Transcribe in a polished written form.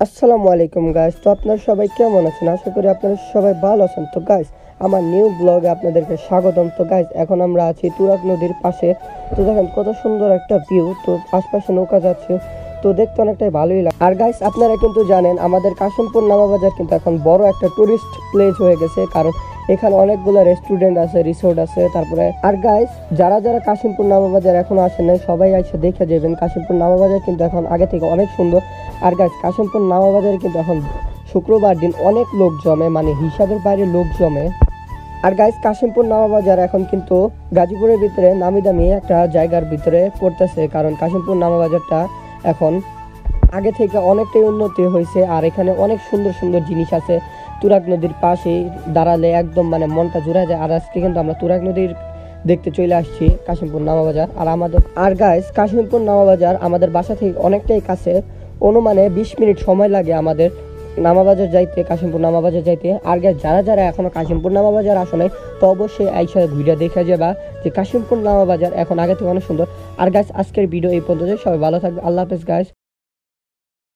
আসসালামু আলাইকুম গাইস। তো আপনারা সবাই কেমন আছেন? আশা করি আপনারা সবাই ভালো আছেন। তো গাইস, আমার নিউ ব্লগে আপনাদেরকে স্বাগতম। তো গাইস, এখন আমরা আছি তুরাগ নদীর পাশে। তো দেখেন কত সুন্দর একটা ভিউ। তো আশপাশে নৌকা যাচ্ছে, তো দেখতে অনেকটাই ভালোই লাগে। আর গাইস, আপনারা কিন্তু জানেন আমাদের কাশিমপুর নামাবাজার কিন্তু এখন বড় একটা টুরিস্ট প্লেস হয়ে গেছে, কারণ এখানে অনেকগুলো রেস্টুরেন্ট আছে, রিসোর্ট আছে। তারপরে আর গাইস, যারা যারা কাশিমপুর নামাবাজার এখনো আসেন নাই, সবাই এসে দেখে যাবেন। কাশিমপুর নামাবাজার কিন্তু এখন আগে থেকে অনেক সুন্দর। আর গাইস, কাশিমপুর নামাবাজারে কিন্তু এখন শুক্রবার দিন অনেক লোক জমে, মানে হিসাবের বাইরে লোক জমে। আর গাইস, কাশিমপুর নামাবাজার এখন কিন্তু গাজীপুরের ভিতরে নামি দামি একটা জায়গার ভিতরে পড়তেছে, কারণ কাশিমপুর নামাবাজারটা এখন আগে থেকে অনেকটাই উন্নতি হয়েছে। আর এখানে অনেক সুন্দর সুন্দর জিনিস আছে। তুরাগ নদীর পাশে দাঁড়ালে একদম মানে মনটা জুড়ে যায়। আর আজকে কিন্তু আমরা তুরাগ নদীর দেখতে চলে আসছি কাশিমপুর নামাবাজার। আর গাইস, কাশিমপুর নামাবাজার আমাদের বাসা থেকে অনেকটাই কাছে, অনুমানে 20 মিনিট সময় লাগে আমাদের নামাবাজার যাইতে, কাশিমপুর নামাবাজার যাইতে। আর গাইস, যারা যারা এখনো কাশিমপুর নামাবাজার আসে নাই, তো অবশ্যই আইসা ঘুরে দেখে যাবা যে কাশিমপুর নামাবাজার এখন আগে থেকে অনেক সুন্দর। আর গাইস, আজকের ভিডিও এই পর্যন্ত। সবাই ভালো থাকবে। আল্লাহ হাফেজ গাইস।